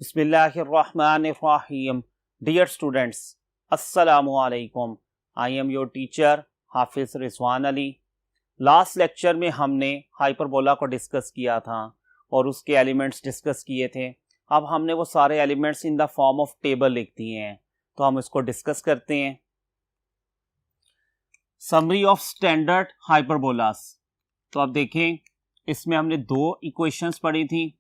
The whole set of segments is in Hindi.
बिस्मिल्लाहिर्रहमानिर्रहीम। डियर स्टूडेंट्स, अस्सलामु अलैकुम। आई एम योर टीचर हाफिज़ रिजवान अली। लास्ट लेक्चर में हमने हाइपरबोला को डिस्कस किया था और उसके एलिमेंट्स डिस्कस किए थे। अब हमने वो सारे elements in the form of table लिख दिए हैं, तो हम इसको डिस्कस करते हैं। Summary of standard hyperbolas. तो अब देखें, इसमें हमने दो इक्वेशंस पढ़ी थी।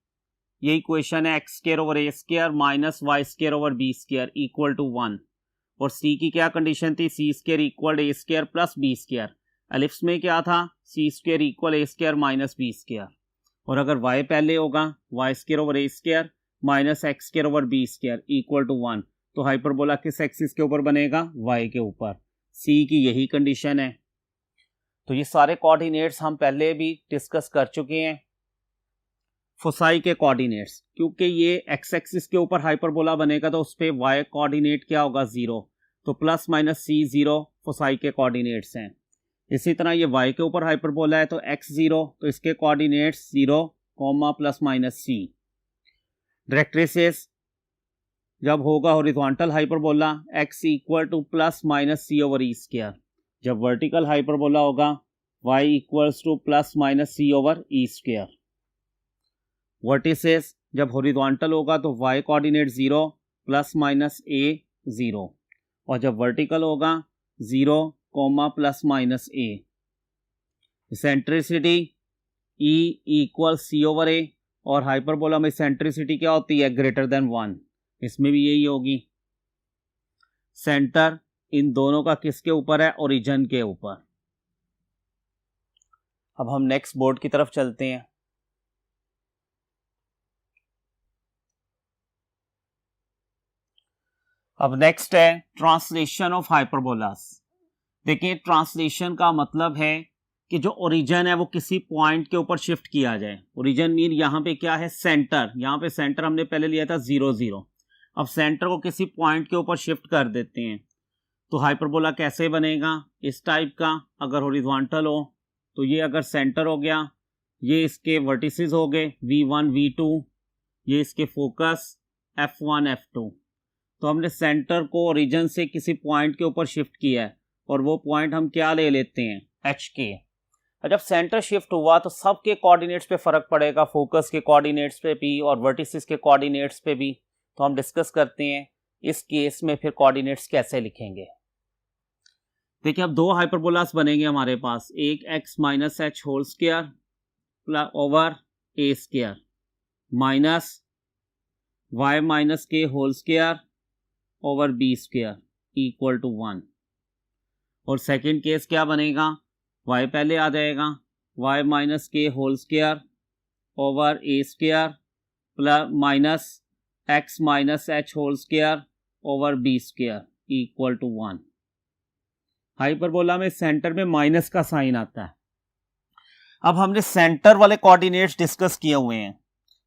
ये इक्वेशन है X square over A square minus Y square over B square equal to 1। और सी की क्या कंडीशन थी? C square equal A square plus B square. Ellipse में क्या था? C square equal A square minus B square. और अगर वाई पहले होगा, Y square over A square minus x square over B square equal to 1, तो हाइपरबोला किस एक्सिस के ऊपर बनेगा? वाई के ऊपर। सी की यही कंडीशन है। तो ये सारे कोऑर्डिनेट्स हम पहले भी डिस्कस कर चुके हैं। फोसाई के कोऑर्डिनेट्स, क्योंकि ये एक्स एक्सिस के ऊपर हाइपरबोला बनेगा तो उस पर वाई कोऑर्डिनेट क्या होगा? 0। तो प्लस माइनस सी 0 फोसाई के कोऑर्डिनेट्स हैं। इसी तरह ये वाई के ऊपर हाइपरबोला है तो एक्स 0, तो इसके coordinates 0 comma plus minus C. Directrices जब होगा horizontal hyperbola X equal to plus minus C over E square. जब वर्टिकल हाइपरबोला होगा Y equals to plus minus C over E square. Vertices जब हॉरिजॉन्टल होगा तो y coordinate 0 plus minus a 0, और जब वर्टिकल होगा 0 comma plus minus a। Eccentricity E equal C over a, और हाइपरबोला में सेंट्रिसिटी क्या होती है? Greater than 1। इसमें भी यही होगी। सेंटर इन दोनों का किसके ऊपर है? ओरिजिन के ऊपर। अब हम नेक्स्ट बोर्ड की तरफ चलते हैं। अब नेक्स्ट है ट्रांसलेशन ऑफ हाइपरबोलास। देखिए, ट्रांसलेशन का मतलब है कि जो ओरिजिन है वो किसी पॉइंट के ऊपर शिफ्ट किया जाए। ओरिजिन मीन यहाँ पे क्या है? सेंटर। यहाँ पे सेंटर हमने पहले लिया था 0 0। अब सेंटर को किसी पॉइंट के ऊपर शिफ्ट कर देते हैं तो हाइपरबोला कैसे बनेगा? इस टाइप का। अगर हॉरिजॉन्टल हो तो ये अगर सेंटर हो गया, ये इसके वर्टिसेस हो गए V1 V2, ये इसके फोकस F1 F2। तो हमने सेंटर को ओरिजिन से किसी पॉइंट के ऊपर शिफ्ट किया है और वो पॉइंट हम क्या ले लेते हैं? एच के। और जब सेंटर शिफ्ट हुआ तो सबके कोऑर्डिनेट्स पे फर्क पड़ेगा, फोकस के कोऑर्डिनेट्स पे भी और वर्टिसेस के कोऑर्डिनेट्स पे भी। तो हम डिस्कस करते हैं इस केस में फिर कोऑर्डिनेट्स कैसे लिखेंगे। देखिए, अब दो हाइपरबोलास बनेंगे हमारे पास। एक X minus H whole square over ए स्क्वायर माइनस वाई माइनस के whole square over B square equal to 1। और सेकेंड केस क्या बनेगा? y पहले आ जाएगा, y माइनस के whole square over A square plus minus x minus H whole square over B square equal to 1। Hyperbola में सेंटर में माइनस का साइन आता है। अब हमने सेंटर वाले कोऑर्डिनेट्स डिस्कस किए हुए हैं,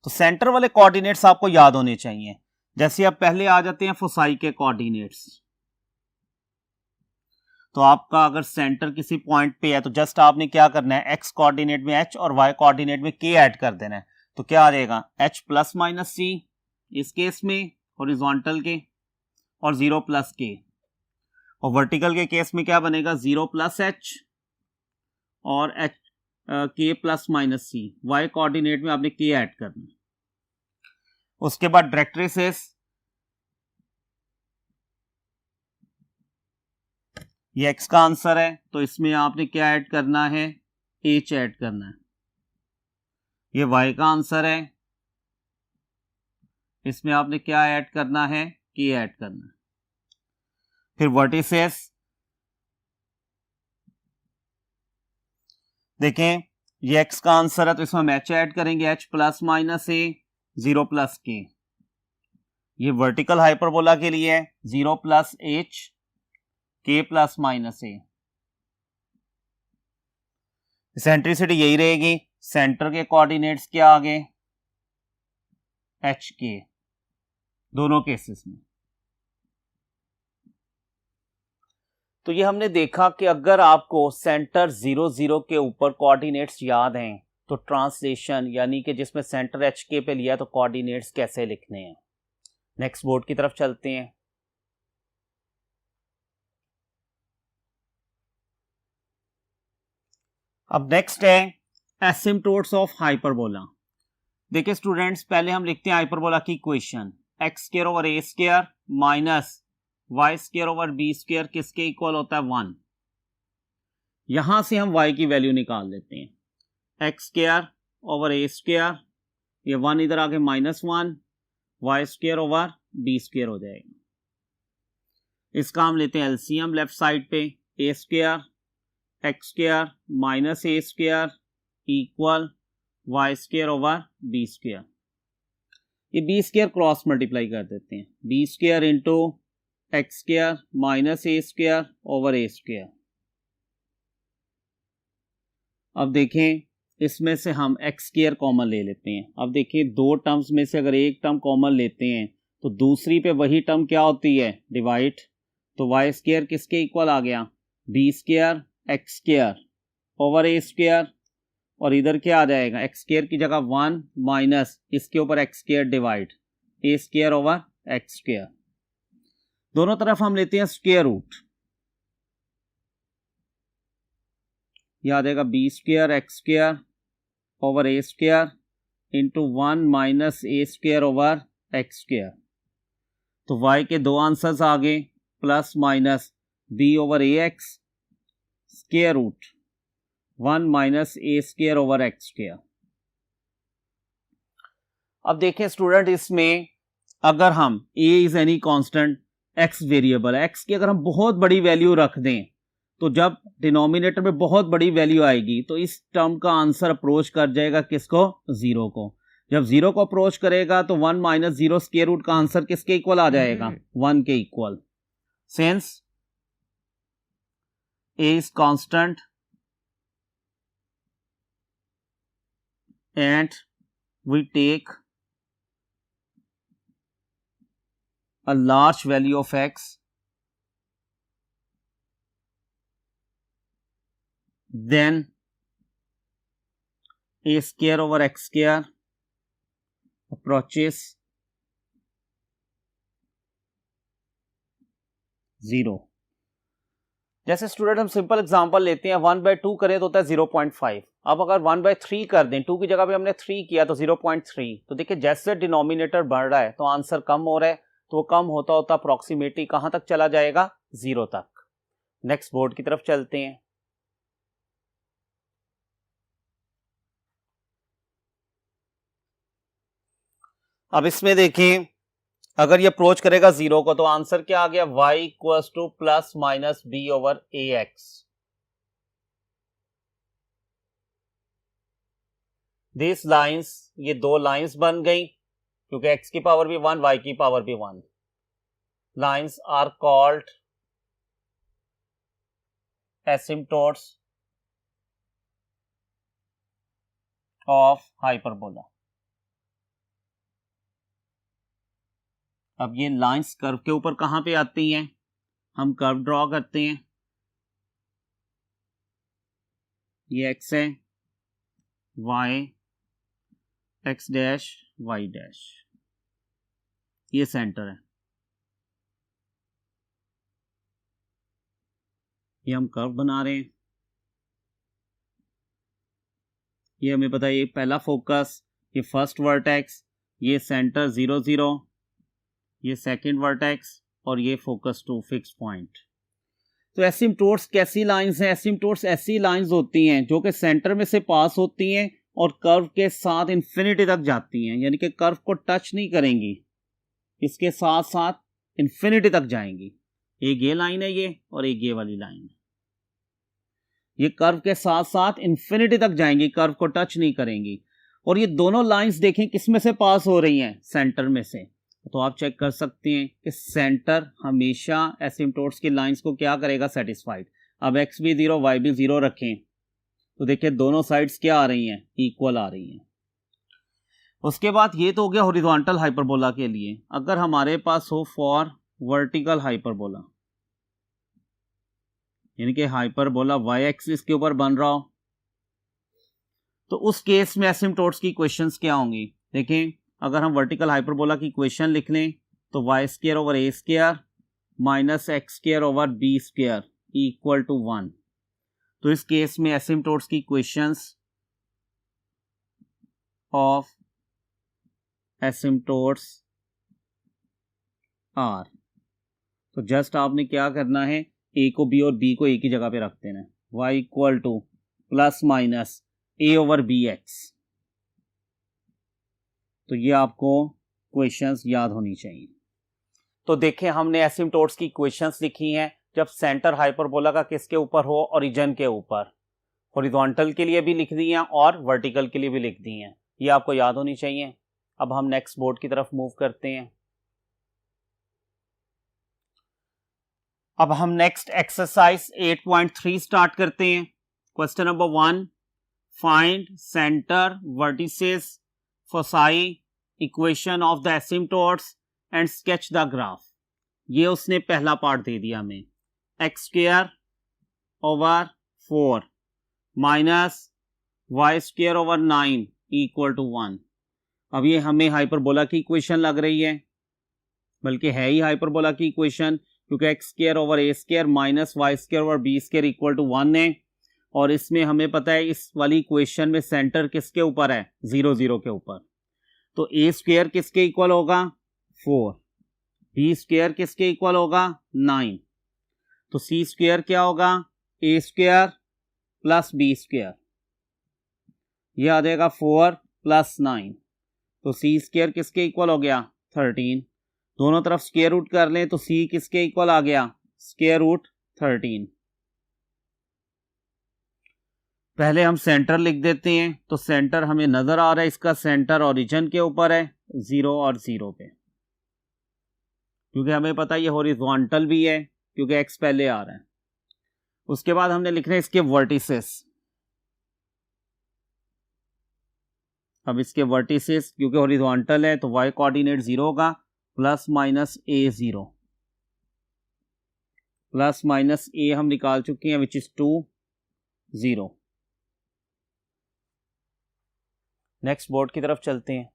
तो सेंटर वाले कोऑर्डिनेट्स आपको याद होने चाहिए। जैसे अब पहले आ जाते हैं फोसाई के कोऑर्डिनेट्स। तो आपका अगर सेंटर किसी पॉइंट पे है तो जस्ट आपने क्या करना है? एक्स कोऑर्डिनेट में h और y कोऑर्डिनेट में k ऐड कर देना है। तो क्या आ जाएगा? h प्लस माइनस c इस केस में हॉरिजॉन्टल के, और 0 प्लस k। और वर्टिकल के केस में क्या बनेगा? 0 प्लस h और h k plus minus c। y coordinate में आपने k ऐड करना है। उसके बाद डायरेक्ट्रिसेस, ये x का आंसर है तो इसमें आपने क्या ऐड करना है? h ऐड करना है। ये y का आंसर है, इसमें आपने क्या ऐड करना है? k ऐड करना है। फिर वर्टिसेस देखें, ये x का आंसर है तो इसमें हम h ऐड करेंगे, h plus minus a 0 plus k। ये वर्टिकल हाइपरबोला के लिए है 0 plus h k plus minus a। Centricity यही रहेगी। सेंटर के कोऑर्डिनेट्स क्या आ गए? एच के दोनों केसेस में। तो ये हमने देखा कि अगर आपको सेंटर 0 0 के ऊपर कोऑर्डिनेट्स याद हैं तो ट्रांसलेशन यानी कि जिसमें सेंटर एच के पे लिया तो कोऑर्डिनेट्स कैसे लिखने हैं। नेक्स्ट बोर्ड की तरफ चलते हैं। अब नेक्स्ट है एसिम्पटोट्स ऑफ हाइपरबोला। देखिए स्टूडेंट्स, पहले हम लिखते हैं हाइपरबोला की इक्वेशन, एक्स स्क्वायर ओवर ए square minus Y square over B square किसके इक्वल होता है 1। यहां से हम y की वैल्यू निकाल लेते हैं, एक्स स्क्वायर ओवर ए स्क्वायर, ये 1 इधर आके -1, y square over B square हो जाएगा। इसका हम लेते हैं एलसीएम लेफ्ट साइड पे, a square x square minus a square equal y square over B square. ये बी स्क्वायर क्रॉस मल्टीप्लाई कर देते हैं, b square into x square minus a square over A square. अब देखें इसमें से हम एक्स स्क्वायर कॉमन ले लेते हैं। अब देखिए दो टर्म्स में से अगर एक टर्म कॉमन लेते हैं तो दूसरी पे वही टर्म क्या होती है, डिवाइड। तो वाई स्क्वायर किसके इक्वल आ गया, b square x square over ए स्क्वायर, और इधर क्या आ जाएगा, एक्स स्क्वायर की जगह 1 माइनस इसके ऊपर एक्स स्क्वायर डिवाइड ए स्क्वायर ओवर एक्स स्क्वायर। दोनों तरफ हम लेते हैं स्क्वायर रूट, यह आ जाएगा b square x square over A square into 1 minus a square over x square. तो y के दो आंसर्स आ गए, plus minus b over a x square root 1 minus a square over x square. अब देखें स्टूडेंट, इसमें अगर हम a is any constant, x variable है, x की अगर हम बहुत बड़ी वैल्यू रख दें तो जब डिनोमिनेटर में बहुत बड़ी वैल्यू आएगी तो इस टर्म का आंसर अप्रोच कर जाएगा किसको, 0 को। जब 0 को अप्रोच करेगा तो 1 माइनस 0 स्क्वायर रूट का आंसर किसके इक्वल आ जाएगा, 1 के equal. Since a is constant and we take a large value of x, then a square over x square approaches 0। जैसे स्टूडेंट हम सिंपल एग्जांपल लेते हैं, 1/2 करें तो होता है 0.5। अब अगर 1/3 कर दें, 2 की जगह पे हमने 3 किया तो 0.3। तो देखिए जैसे डिनोमिनेटर बढ़ रहा है तो आंसर कम हो रहा है, तो वो कम होता होता अप्रॉक्सीमेटली कहां तक चला जाएगा, 0 तक। नेक्स्ट बोर्ड की तरफ चलते हैं। अब इसमें देखें, अगर ये अप्रोच करेगा 0 को तो आंसर क्या आ गया, y equals to plus minus b over a x. This lines, ये दो लाइंस बन गई क्योंकि x की पावर भी 1, y की पावर भी 1। Lines are called asymptotes of hyperbola. अब ये लाइंस कर्व के ऊपर कहां पे आती हैं, हम कर्व ड्रॉ करते हैं, ये x है, y x dash y dash, ये सेंटर है, ये हम कर्व बना रहे हैं। ये हमें पता है, ये पहला फोकस, ये फर्स्ट वर्टेक्स, ये सेंटर 0 0, ये सेकंड वर्टेक्स, और ये फोकस टू फिक्स पॉइंट। तो एसिम्पटोट्स कैसी लाइंस हैं, एसिम्पटोट्स ऐसी लाइंस होती हैं जो कि सेंटर में से पास होती हैं और कर्व के साथ इन्फिनिटी तक जाती हैं, यानी कि कर्व को टच नहीं करेंगी, इसके साथ साथ इन्फिनिटी तक जाएंगी। एक ये लाइन है ये, और एक ये वाली लाइन है, ये कर्व के साथ साथ इन्फिनिटी तक जाएंगी, कर्व को टच नहीं करेंगी। और ये दोनों लाइंस देखें किस में से पास हो रही हैं, सेंटर में से। तो आप चेक कर सकते हैं कि सेंटर हमेशा एसिम्पटोट्स की लाइंस को क्या करेगा, सेटिस्फाइड। अब x भी 0 y भी 0 रखें तो देखिए दोनों साइड्स क्या आ रही हैं, इक्वल आ रही हैं। उसके बाद ये तो हो गया हॉरिजॉन्टल हाइपरबोला के लिए। अगर हमारे पास हो फॉर वर्टिकल हाइपरबोला, यानी कि हाइपरबोला y एक्सिस के ऊपर बन रहा हो, तो उस केस में एसिम्पटोट्स की इक्वेशंस क्या होंगी। देखें, अगर हम वर्टिकल हाइपरबोला की इक्वेशन लिख लें तो y square over A square minus x square over B square equal to 1। तो इस केस में एसिम्पटोट्स की इक्वेशंस ऑफ एसिम्पटोट्स आर, तो जस्ट आपने क्या करना है, ए को बी और बी को ए की जगह पे रख देना है। Y equal to plus minus a over b x. तो ये आपको क्वेश्चंस याद होनी चाहिए। तो देखें, हमने एसिम्पटोट्स की इक्वेशंस लिखी हैं जब सेंटर हाइपरबोला का किसके ऊपर हो, ओरिजिन के ऊपर। हॉरिजॉन्टल के लिए भी लिख दी हैं और वर्टिकल के लिए भी लिख दी हैं, ये आपको याद होनी चाहिए। अब हम नेक्स्ट बोर्ड की तरफ मूव करते हैं। अब हम नेक्स्ट एक्सरसाइज 8.3 स्टार्ट करते हैं। Question number 1, find centre vertices foci equation of the asymptotes and sketch the graph. ये उसने पहला पार्ट दे दिया हमें, x square over 4 minus Y square over 9 equal to 1। अब ये हमें हाइपरबोला की इक्वेशन लग रही है, बल्कि है ही हाइपरबोला की इक्वेशन, क्योंकि x square over A square minus Y square over B square equal to 1 है। और इसमें हमें पता है इस वाली इक्वेशन में सेंटर किसके ऊपर है, 0 0 के ऊपर। तो ए स्क्वायर किसके इक्वल होगा, 4। बी स्क्वायर किसके इक्वल होगा, 9। तो सी स्क्वायर क्या होगा, ए स्क्वायर प्लस बी स्क्वायर, यह आ जाएगा 4 प्लस 9। तो सी स्क्वायर किसके इक्वल हो गया, 13। दोनों तरफ स्क्वायर रूट कर लें तो सी किसके इक्वल आ गया, स्क्वायर रूट 13। पहले हम सेंटर लिख देते हैं। तो सेंटर हमें नजर आ रहा है, इसका सेंटर ओरिजिन के ऊपर है, 0 और 0 पे, क्योंकि हमें पता है ये हॉरिजॉन्टल भी है क्योंकि एक्स पहले आ रहा है। उसके बाद हमने लिखना है इसके वर्टिसेस। अब इसके वर्टिसेस क्योंकि हॉरिजॉन्टल है तो वाई कोऑर्डिनेट 0 होगा, प्लस माइनस ए 0, प्लस माइनस ए हम निकाल चुके हैं विच इज 2 0। नेक्स्ट बोर्ड की तरफ चलते हैं।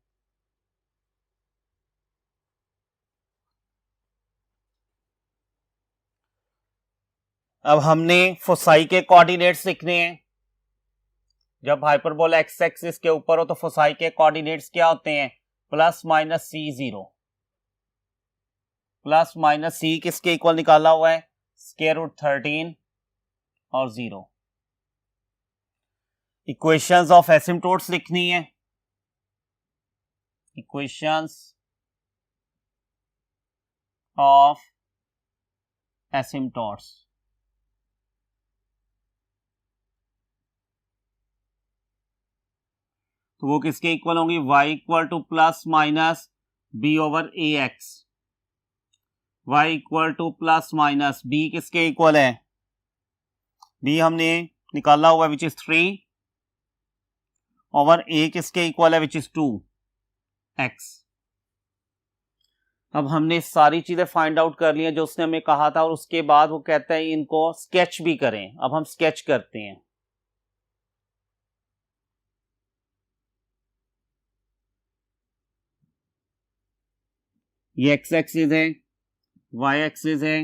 अब हमने फोसाई के कोऑर्डिनेट्स लिखने हैं। जब हाइपरबोला एक्स एक्सिस के ऊपर हो तो फोसाई के कोऑर्डिनेट्स क्या होते हैं, प्लस माइनस सी 0। प्लस माइनस सी किसके इक्वल निकाला हुआ है, स्क्वायर रूट 13 और 0। इक्वेशंस ऑफ एसिम्पटोट्स लिखनी है। इक्वेशंस ऑफ एसिम्पटोट्स, तो वो किसके इक्वल होंगी, y equal to plus minus b over a x. y equal to plus minus b किसके इक्वल है, b हमने निकाला हुआ विच इज 3 ओवर a किसके इक्वल है, विच इज 2x। अब हमने सारी चीजें फाइंड आउट कर ली हैं जो उसने हमें कहा था, और उसके बाद वो कहता है इनको स्केच भी करें। अब हम स्केच करते हैं। ये एक्स एक्सिस है, वाई एक्सिस है,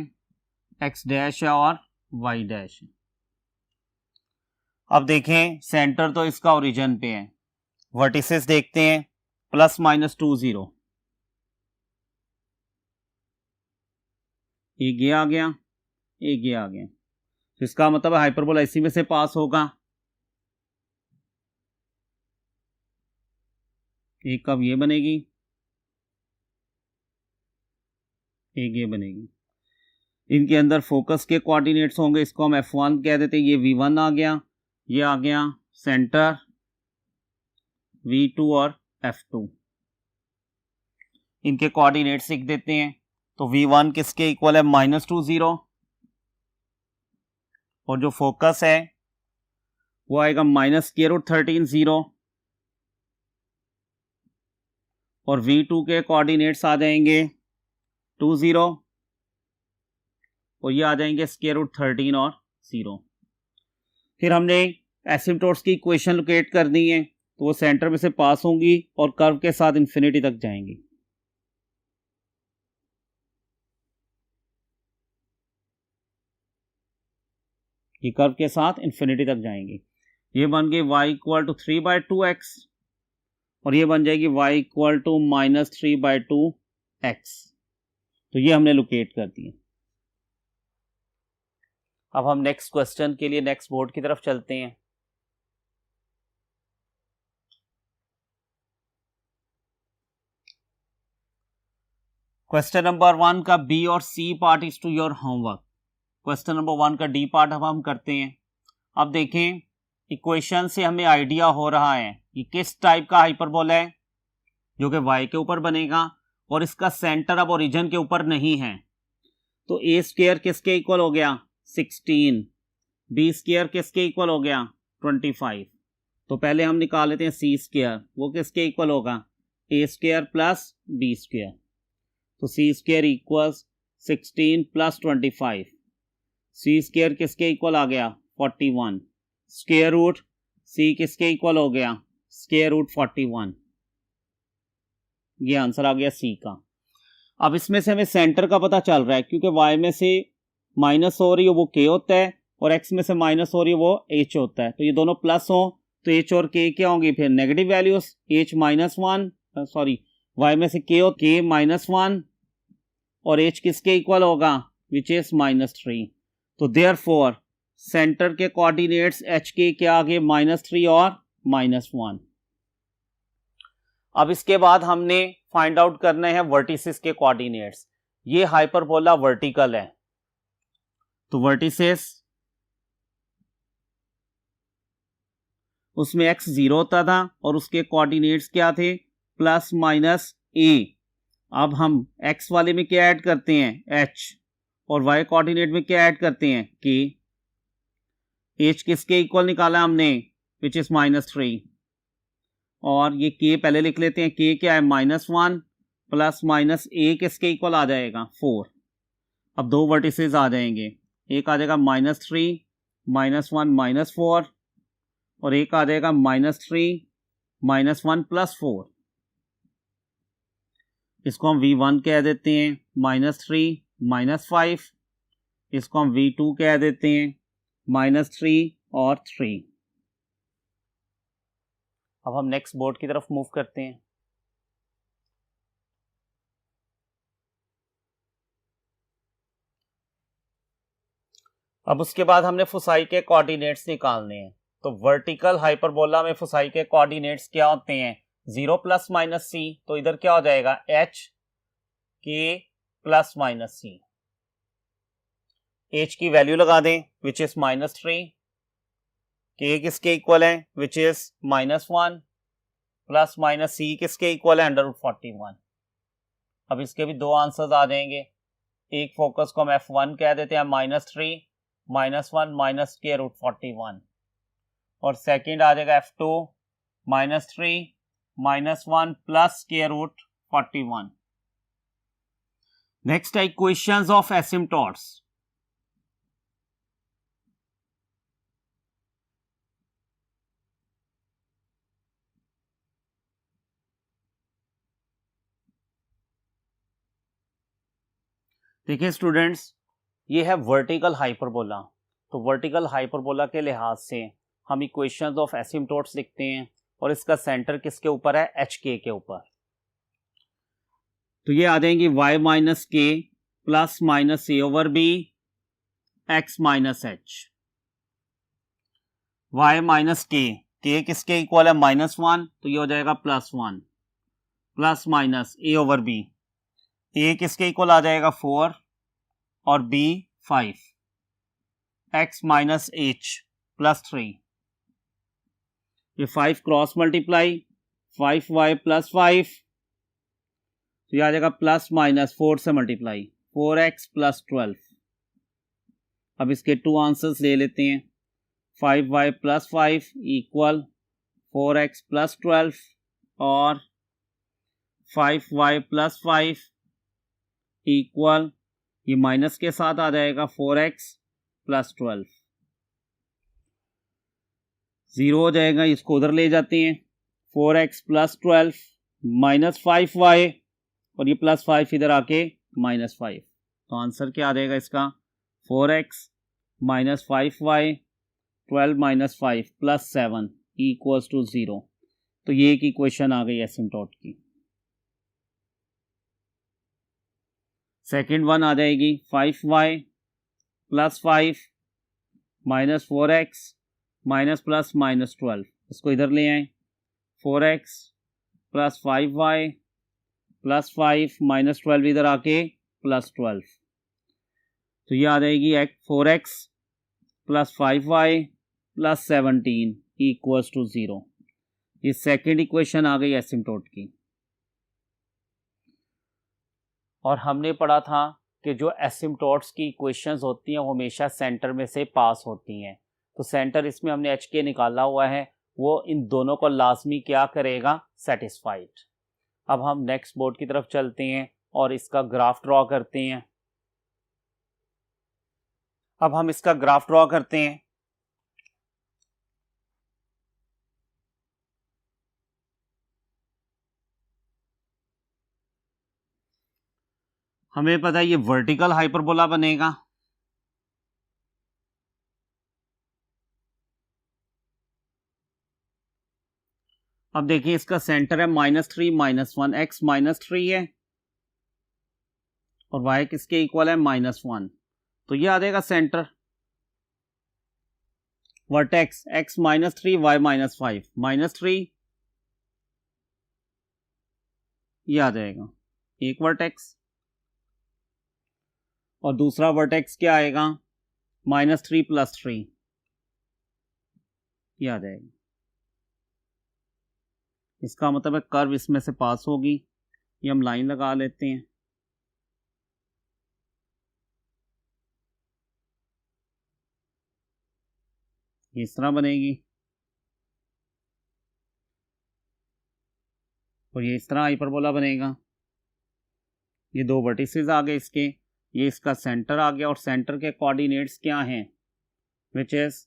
एक्स डैश है और वाई डैश है। अब देखें सेंटर तो इसका ओरिजिन पे है। वर्टिसेस देखते हैं, प्लस माइनस 2 0, एक ये आ गया, एक ये आ गया। तो इसका मतलब हाइपरबोला इसी में से पास होगा। एक कब ये बनेगी, एक ये बनेगी। इनके अंदर फोकस के कोऑर्डिनेट्स होंगे, इसको हम F1 कह देते हैं। ये V1 आ गया, ये आ गया सेंटर V2 और F2। इनके कोऑर्डिनेट्स लिख देते हैं। तो V1 किसके इक्वल है, -2 0, और जो फोकस है वो आएगा माइनस स्क्वायर रूट 13 0, और V2 के कोऑर्डिनेट्स आ जाएंगे 2 0, और ये आ जाएंगे स्क्वायर रूट 13 और 0। फिर हमने एसिम्पटोट्स की इक्वेशन लोकेट कर दी है, तो वो सेंटर में से पास होंगी और कर्व के साथ इन्फिनिटी तक जाएंगी। ये कर्व के साथ इन्फिनिटी तक जाएंगे। ये बन गई y इक्वल टू 3/2x और ये बन जाएगी y इक्वल टू -3/2x। तो ये हमने लोकेट कर दिया। अब हम नेक्स्ट क्वेश्चन के लिए नेक्स्ट बोर्ड की तरफ चलते हैं। क्वेश्चन नंबर 1 का बी और c part is to your homework. Question number 1 का डी पार्ट अब हम करते हैं। अब देखें, इक्वेशन से हमें आइडिया हो रहा है कि किस टाइप का हाइपरबोला है जो कि y के ऊपर बनेगा और इसका सेंटर अब ओरिजिन के ऊपर नहीं है। तो a स्क्वायर किसके इक्वल हो गया 16, b स्क्वायर किसके इक्वल हो गया 25। तो पहले हम निकाल लेते हैं c स्क्वायर, वो किसके इक्वल होगा a square plus b square. तो c square equals 16 plus 25। c square किसके इक्वल आ गया 41। स्क्वायर रूट c किसके इक्वल हो गया स्क्वायर रूट 41। ये आंसर आ गया c का। अब इसमें से हमें सेंटर का पता चल रहा है क्योंकि y में से माइनस हो रही है वो k होता है और x में से माइनस हो रही है वो h होता है। तो ये दोनों प्लस हो तो h और k क्या होंगी फिर negative values. h -1 sorry y में से k माइनस 1 और h किसके इक्वल होगा विच इज -3। तो देयरफॉर सेंटर के कोऑर्डिनेट्स h के क्या आ गए -3 और -1। अब इसके बाद हमने फाइंड आउट करना है वर्टिसेस के कोऑर्डिनेट्स। ये हाइपरबोला वर्टिकल है तो वर्टिसेस उसमें x 0 होता था और उसके कोऑर्डिनेट्स क्या थे +-a। अब हम x वाले में क्या ऐड करते हैं h और y कोऑर्डिनेट में क्या ऐड करते हैं k। h किसके इक्वल निकाला हमने विच इज -3 और ये k पहले लिख लेते हैं। k क्या है -1 प्लस a किसके इक्वल आ जाएगा 4। अब दो वर्टिसेस आ जाएंगे, एक आ जाएगा -3 -1 -4 और एक आ जाएगा -3 -1 +4। इसको हम v1 कह देते हैं -3 -5। इसको हम v2 कह देते हैं -3 और 3। अब हम नेक्स्ट बोर्ड की तरफ मूव करते हैं। अब उसके बाद हमने फुसाई के कोऑर्डिनेट्स निकालने हैं। तो वर्टिकल हाइपरबोला में फुसाई के कोऑर्डिनेट्स क्या होते हैं 0 ± c। तो इधर क्या हो जाएगा h k ±c। h की वैल्यू लगा दें विच इज -3। k किसके इक्वल है विच इज -1 +-c किसके इक्वल है √41। अब इसके भी दो आंसर्स आ जाएंगे। एक फोकस को हम f1 कह देते हैं -3 -1 -√41 और सेकंड आ जाएगा f2 -3 -1 +√41। नेक्स्ट है इक्वेशंस ऑफ एसिम्पटोट्स। देखिए स्टूडेंट्स, ये है वर्टिकल हाइपरबोला। तो वर्टिकल हाइपरबोला के लिहाज से हम इक्वेशंस ऑफ एसिम्पटोट्स लिखते हैं और इसका सेंटर किसके ऊपर है एच के ऊपर। तो ये आ जाएंगी y - k +-a/b x - h। y - k किसके इक्वल है -1 तो ये हो जाएगा +1 +-a/b। a किसके इक्वल आ जाएगा 4 और b 5 x - h +3। ये 5 क्रॉस मल्टीप्लाई 5y + 5 तो ये आ जाएगा +-4 से मल्टीप्लाई 4x + 12। अब इसके टू आंसर्स ले लेते हैं। 5y + 5 इक्वल 4x + 12 और 5y + 5 इक्वल ये माइनस के साथ आ जाएगा 4x + 12। 0 हो जाएगा, इसको उधर ले जाते हैं। 4x + 12 -5y और ये +5 इधर आके -5। तो आंसर क्या आ जाएगा इसका 4x minus 5y 12 minus 5 plus 7 equals to 0। तो ये एक इक्वेशन आ गई एसिम्टोट की। सेकेंड वन आ जाएगी 5y plus 5 minus 4x minus plus minus 12, इसको इधर ले आए, 4x plus 5y plus 5 minus 12 इधर आके प्लस 12, तो ये आ जाएगी 4x plus 5y plus 17 equals to 0। ये सेकेंड इक्वेशन आ गई एसिम्टोट की। और हमने पढ़ा था कि जो एसिम्टोट्स की इक्वेशंस होती हैं वो हमेशा सेंटर में से पास होती हैं। तो सेंटर इसमें हमने एच के निकाला हुआ है, वो इन दोनों को लाजमी क्या करेगा, सेटिस्फाइड। अब हम नेक्स्ट बोर्ड की तरफ चलते हैं और इसका ग्राफ ड्रॉ करते हैं। अब हम इसका ग्राफ ड्रॉ करते हैं। हमें पता है ये वर्टिकल हाइपरबोला बनेगा, अब देखिए इसका सेंटर है -3 -1, x -3 है और y किसके इक्वल है -1, तो ये आ जाएगा सेंटर। वर्टेक्स x -3 y -5 -3, ये आ जाएगा एक वर्टेक्स, और दूसरा वर्टेक्स क्या आएगा, -3 + 3, ये आ जाएगा। इसका मतलब है कर्व इसमें से पास होगी, ये हम लाइन लगा लेते हैं। ये इस तरह बनेगी और ये इस तरह हाइपरबोला बनेगा। ये दो वर्टिसेस आ गए इसके, ये इसका सेंटर आ गया और सेंटर के कोऑर्डिनेट्स क्या हैं, विच इज,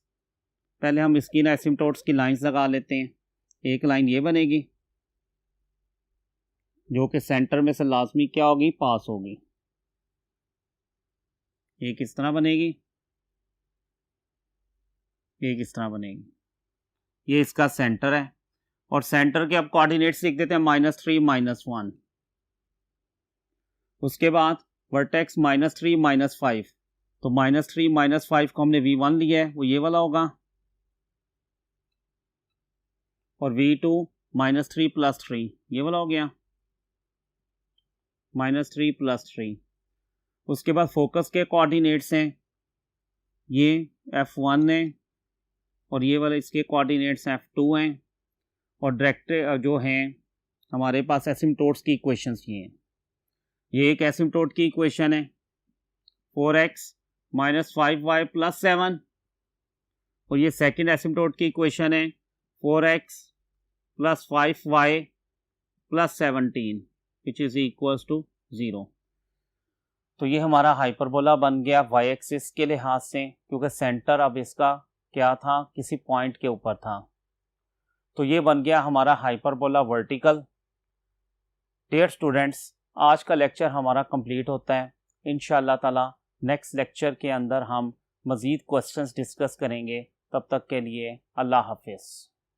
पहले हम इसकी ना एसिम्टोट्स की लाइंस लगा लेते हैं। एक लाइन ये बनेगी जो कि सेंटर में से लाजमी क्या होगी, पास होगी। एक इस तरह बनेगी, एक इस तरह बनेगी। ये इसका सेंटर है और सेंटर के अब कोऑर्डिनेट्स लिख देते हैं -3 -1। उसके बाद वर्टेक्स -3 -5, तो -3 -5 को हमने V1 लिया है, वो ये वाला होगा, और V2 -3 + 3 ये वाला हो गया, -3 + 3। उसके बाद फोकस के कोऑर्डिनेट्स हैं, ये F1 है और ये वाले इसके कोऑर्डिनेट्स F2 हैं, और डायरेक्ट जो हैं हमारे पास एसिम्टोट्स की इक्वेशंस ये हैं। ये एक एसिम्टोट की इक्वेशन है 4x - 5y + 7, और ये सेकंड एसिम्टोट की इक्वेशन है 4x + 5y + 17 which is equals to 0। तो ये हमारा हाइपरबोला बन गया y एक्सिस के लिहाज से, क्योंकि सेंटर अब इसका क्या था, किसी पॉइंट के ऊपर था। तो ये बन गया हमारा हाइपरबोला वर्टिकल। डियर स्टूडेंट्स, आज का लेक्चर हमारा कंप्लीट होता है। इंशाअल्लाह ताला नेक्स्ट लेक्चर के अंदर हम मज़ीद क्वेश्चंस डिस्कस करेंगे। तब तक के लिए अल्लाह हाफिज़।